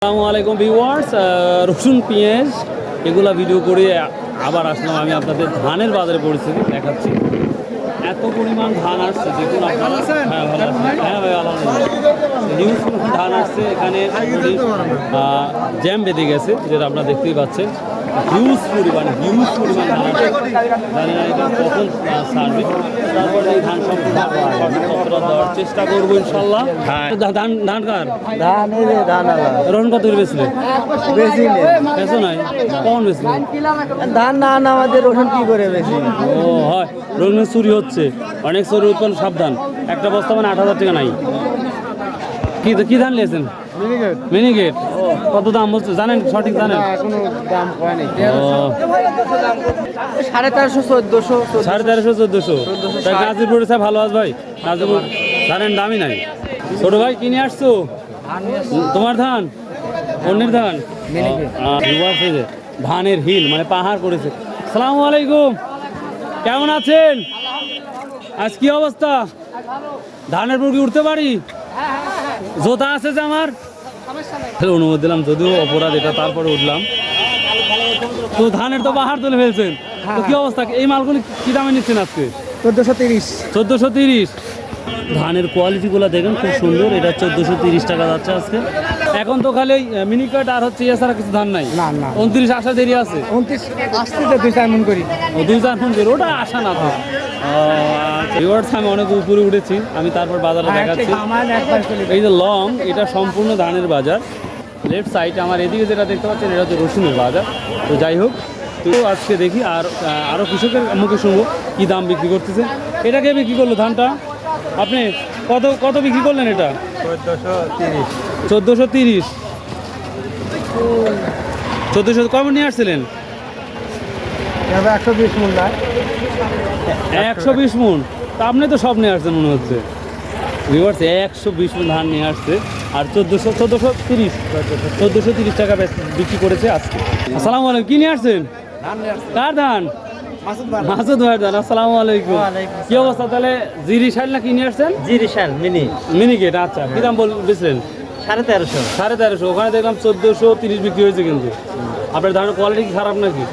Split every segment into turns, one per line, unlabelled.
আসসালামু আলাইকুম ভিউয়ার্স, রসুন পেঁয়াজ এগুলা ভিডিও করে আবার আসলাম। আমি আপনাদের ধানের বাজারে পরিস্থিতি দেখাচ্ছি। এত পরিমাণ ধান আসছে, দেখুন আপনারা। হ্যাঁ, ভালো আছেন? হ্যাঁ ভাই, আলহামদুলিল্লাহ। হিউজ পরিমাণ ধান আসছে এখানে, জ্যাম বেঁধে গেছে, যেটা আপনারা দেখতেই পাচ্ছেন। হিউজ পরিমাণ ধান আসছে। জানি না এটা কখন সার্ভিস, তারপরে এই ধান সব সঠিক তথ্যটা দেওয়ার চেষ্টা করবো ইনশাল্লাহ। ধান কার রোহন কত করে বেচলে? বেচো নাই, কখন বেচলে?
ধান না আমাদের রসুন কি করে বেশি?
ও হয়, রোহনের চুরি হচ্ছে, অনেক চুরি উৎপন্ন, সাবধান। একটা বস্তা মানে 8,000 টাকা নাই। কি ধান নিয়েছেন? মিনিগেট। কত দাম বলছে জানেন? সঠিক জানেন?
কোনো দাম হয় নাই।
ও
1350 1400
1350 1400। তাই গাজীপুরে স্যার ভালো আছ ভাই? গাজীপুর ধানের দামই নাই। ছোট ভাই কিনে আসছো তোমার ধান? অন্যের ধান? ধানের হিল মানে পাহাড় করেছে। আসসালামু আলাইকুম, কেমন আছেন? আজ কি অবস্থা? ধানের উপর কি উঠতে পারি? জোতা আছে যে আমার, অনুমতি দিলাম, যদিও অপরাধ এটা, তারপরে উঠলাম। তো ধানের তো পাহাড় তুলে ফেলছেন, তো কি অবস্থা? এই মালগুলি কি দামে নিচ্ছেন আজকে?
1430।
ধানের কোয়ালিটিগুলো দেখেন, খুব সুন্দর। এটা 1430 টাকা যাচ্ছে আজকে। এখন তো খালি মিনিকাট আর হচ্ছে এছাড়া কিছু ধান নাই।
না না,
29 আসা দেরি আছে।
29 আসতে 2-4 মন করি।
ও 2-4 মন করে, ওটা আসা না তো। আচ্ছা, আমি অনেক উপরে উঠেছি, আমি তারপর বাজারে দেখাচ্ছি। এই যে লং, এটা সম্পূর্ণ ধানের বাজার। লেফট সাইড আমার এদিকে যেটা দেখতে পাচ্ছেন, এটা হচ্ছে রসুনের বাজার। তো যাই হোক, তো আজকে দেখি আর আরও কৃষকের মুখে শুনবো কী দাম বিক্রি করতেছে। এটাকে বিক্রি করলো ধানটা আপনি কত বিক্রি করলেন? এটা 1430। 1400 কমন নিয়ে আসছিলেন?
120 মন না,
120 মন। তা আপনি তো সব নিয়ে আসছেন মনে হচ্ছে। 120 মন ধান নিয়ে আসছে, আর 1430 টাকা বিক্রি করেছে আজকে। আসসালামু আলাইকুম, কি নিয়ে আসছেন? কার ধান? মাসুদ ভাইয়ের ধান। আসসালামু আলাইকুম, কি অবস্থা? তাহলে জিরি শাল না কি নিয়ে আসছেন?
জিরি শাল
মিনিকেট। আচ্ছা, কি দাম বলছিলেন?
1350।
1350। ওখানে দেখলাম 1430 বিক্রি হয়েছে। কিন্তু আপনার ধানের কোয়ালিটি কি খারাপ নাকি?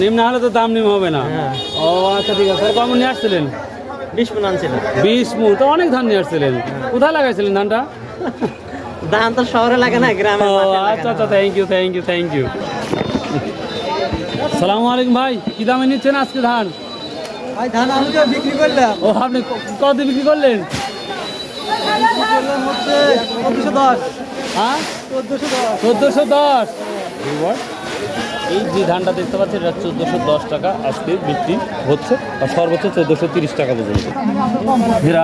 নিম না হলে তো দাম নিম হবে না। ও আচ্ছা, ঠিক আছে। কমন নিয়ে আসছিলেন?
20 মন আনছিলাম।
20 মন তো অনেক ধান নিয়ে আসছিলেন। কোথায় লাগাইছিলেন ধানটা?
ধান তো শহরে লাগে না, গ্রামে।
আচ্ছা, থ্যাংক ইউ। আসসালামু আলাইকুম ভাই, কি দামে নিচ্ছেন আজকে ধান?
ভাই ধান আমি তো বিক্রি করলাম।
ও, আপনি কত বিক্রি করলেন?
হচ্ছে 1410।
হ্যাঁ, 1410। এই যে ধানটা দেখতে পাচ্ছেন, এটা 1410 টাকা আজকে বিক্রি হচ্ছে, আর সর্বোচ্চ 1430 টাকা পর্যন্ত। হেরা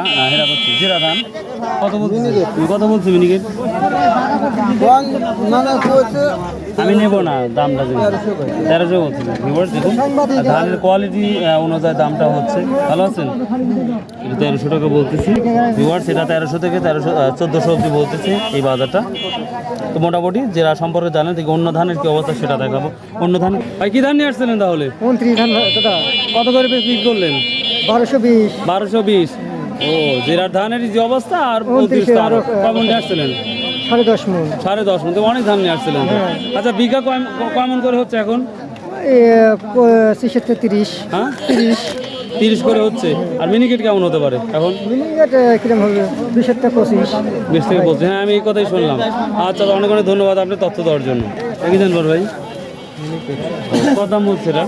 করছি জিরা ধান কত বলছি? কত বলছি মিনিকেট? আমি নেবো না, দামটা 1300 বলছি। দেখুন ধানের কোয়ালিটি অনুযায়ী দামটা হচ্ছে। ভালো আছেন? 1300 টাকা বলতেছি ভিউয়ার্স। এটা 1300 থেকে 1400 অবধি বলতেছি এই বাজারটা। তো মোটামুটি যারা সম্পর্কে জানেন, দেখি অন্য ধানের কি অবস্থা সেটা দেখাবো। অন্য ধান ভাই, কি ধান নিয়ে আসছিলেন তাহলে?
29 ধান দাদা।
কত করে বিক্রি করলেন?
1220।
1220। ও, জিরার ধানের যে অবস্থা, আর 29 কমন নিয়ে আসছিলেন?
10.5 মন।
10.5 মন, তো অনেক ধান নিয়ে আসছিলেন। আচ্ছা, বিঘা কমন করে হচ্ছে এখন?
30।
হ্যাঁ, 30 করে হচ্ছে। আর মিনিকেট কেমন হতে পারে এখন?
মিনিকেট কিরকম হবে? 20 থেকে 25।
20 থেকে 25। হ্যাঁ, আমি এই কথাই শুনলাম। আচ্ছা, অনেক ধন্যবাদ আপনি তথ্য দেওয়ার জন্য। একই জান বল ভাই, কত দাম বলছে এটা?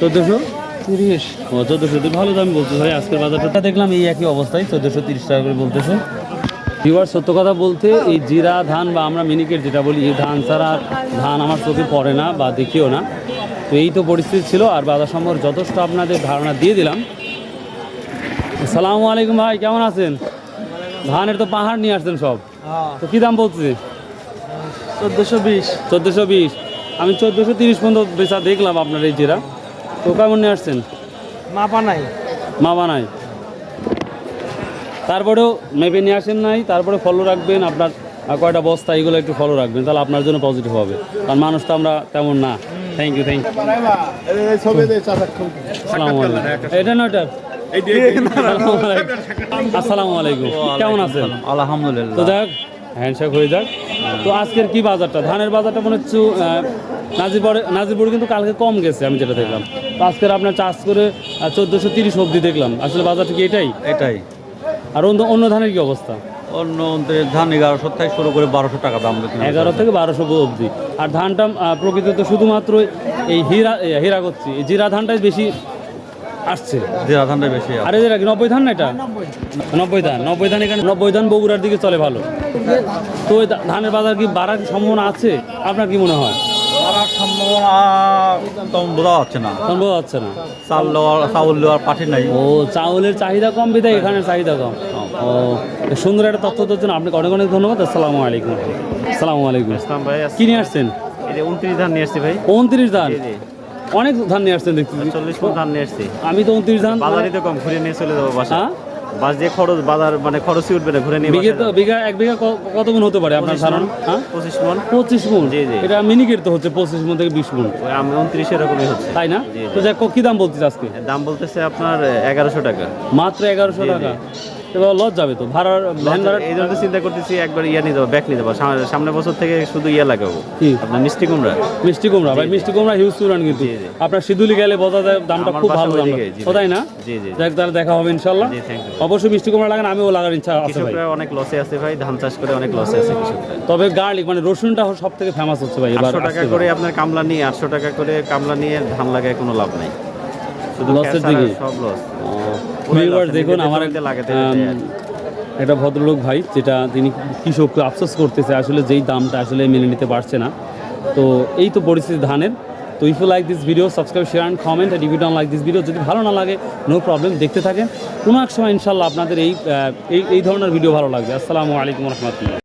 1430। ও 1430, ভালো দাম বলছে ভাই। আজকের বাজারটা দেখলাম এই একই অবস্থায় 1430 টাকা করে বলতেছে। ভিউয়ার, সত্য কথা বলতে এই জিরা ধান বা আমরা মিনিকেট যেটা বলি, এই ধান ছাড়া ধান আমার চোখে পড়ে না বা দেখিও না। তো এই তো পরিস্থিতি ছিল, আর বাজার সম্পর্কে যথেষ্ট আপনাদের ধারণা দিয়ে দিলাম। আসসালামু আলাইকুম ভাই, কেমন আছেন? ধানের তো পাহাড় নিয়ে আসছেন সব, তো কী দাম বলছে? 1420। আমি 1430 পর্যন্ত বেচা দেখলাম আপনার এই জিরা। তো কেমন নিয়ে আসছেন? মাপা নাই, তারপরেও মেপে নিয়ে আসেন নাই, তারপরে ফলো রাখবেন আপনার কয়টা বস্তা, এগুলো একটু ফলো রাখবেন, তাহলে আপনার জন্য পজিটিভ হবে। কারণ মানুষ তো আমরা তেমন না। Thank you. আসসালামু আলাইকুম। এটা নয়টা আসসালামু আলাইকুম, কেমন আছেন?
আলহামদুলিল্লাহ।
তো যাক, হ্যান্ডশেক হয়ে যাক। তো আজকের কি বাজারটা, ধানের বাজারটা মনে হচ্ছে নাজিরপুরে কিন্তু কালকে কম গেছে আমি যেটা দেখলাম। তো আজকের আপনার চাষ করে 1430 অবধি দেখলাম, আসলে বাজারটা কি এটাই?
এটাই।
আর অন্য ধানের কি অবস্থা?
অন্য ধান 1100 থেকে শুরু করে 1200 টাকা দাম বিক্রি হয়।
11 থেকে 1200 অবধি। আর ধানটা প্রকৃতিত শুধুমাত্র এই হীরা করছি, এই জিরা ধানটাই বেশি আসছে।
জিরা ধানটা বেশি আছে।
আরে যেটা কি 90 ধান না, এটা 90 ধান এখানে 90 ধান বগুড়ার দিকে চলে ভালো। তো এই ধানের বাজার কি বাড়ার সম্ভাবনা আছে, আপনার কি মনে হয়?
বাড়ার সম্ভাবনা তেমন বোঝা যাচ্ছে না।
সম্ভব হচ্ছে না।
চাউল দেওয়ার পাঠি নাই।
ও, চাউলের চাহিদা কম বিধায় এখানে চাহিদা কম। ও, সুন্দর একটা তথ্য দেওয়ার জন্য আপনাকে অনেক অনেক ধন্যবাদ। আসসালামু আলাইকুম। আসসালামু আলাইকুম।
ভাই
কি নিয়ে আসছেন?
এই যে 29 ধান নিয়ে আসছি ভাই।
29 ধান?
জি, জি।
অনেক ধান নিয়ে আসছেন দেখছি।
40 মণ ধান নিয়ে আসছি।
আমি তো 29 ধান।
বাজারে তো কম, ঘুরে নিয়ে চলে যাবো বাসা।
হ্যাঁ?
বাস দিয়ে খরচ, বাজার মানে খরচই উঠবে না, ঘুরে নিয়ে
বিঘে তো
বাসায়
এক বিঘা কত মন হতে পারে আপনার
25
ধারণা?
মণ।
হ্যাঁ,
25 মণ।
25 মন।
জি, জি।
এটা মিনিকেট তো হচ্ছে 25 মন থেকে 20 মন,
ওই 29 এরকমই হচ্ছে।
তাই না?
জি, জি।
তো যাক, কি দাম বলছিস আজকে?
দাম বলতেছে আপনার 1100 টাকা।
মাত্র 1100
জি, জি।
টাকা? এবার লস যাবে তো, ভ্যান ভাড়া।
এই জন্য চিন্তা করতেছি একবার নিয়ে যাবো, ব্যাক নিয়ে যাবো। সামনের বছর থেকে শুধু লাগাবো,
কি?
আপনার মিষ্টি কুমড়া।
মিষ্টি কুমড়া ভাই, মিষ্টি কুমড়া হিউজ চুরান কিন্তু।
জি, জি।
আপনার সিধুলি গেলে বোঝা যায় দামটা
আমার
খুব
বাসা
ভালো দাম,
ওইদিকে, জি,
ও তাই না?
জি, জি।
যাক, তাহলে দেখা হবে ইনশাল্লাহ।
জি, thank you।
অবশ্যই মিষ্টি কুমড়া লাগান, আমিও লাগার ইচ্ছা আছে ভাই।
কৃষকরা অনেক লসে আছে ভাই, ধান চাষ করে অনেক লসে আছে কৃষকরা।
তবে গার্লিক মানে রসুনটা সব থেকে ফেমাস হচ্ছে ভাই এবার।
800 টাকা
আসতে
করে
পারে।
আপনার কামলা নিয়ে 800 টাকা করে কামলা নিয়ে ধান লাগায় কোনো লাভ নাই, শুধু
লসের
খেসারা,
দিকে।
সব লস।
ভিউয়ার দেখুন,
নিজেদের
আমার
জমিতে লাগাতে
একটা ভদ্রলোক ভাই, যেটা তিনি কৃষক আফসোস করতেছে আসলে যেই দামটা আসলে মেনে নিতে পারছে না। তো এই তো পরিস্থিতি ধানের। তো if you like this video, subscribe, share and comment. And if you don't like this video, যদি ভালো না লাগে নো প্রবলেম, দেখতে থাকেন। কোনো এক সময় ইনশাল্লাহ আপনাদের এই ধরনের ভিডিও ভালো লাগবে। আসসালামু আলাইকুম রহমতুল্লাহ।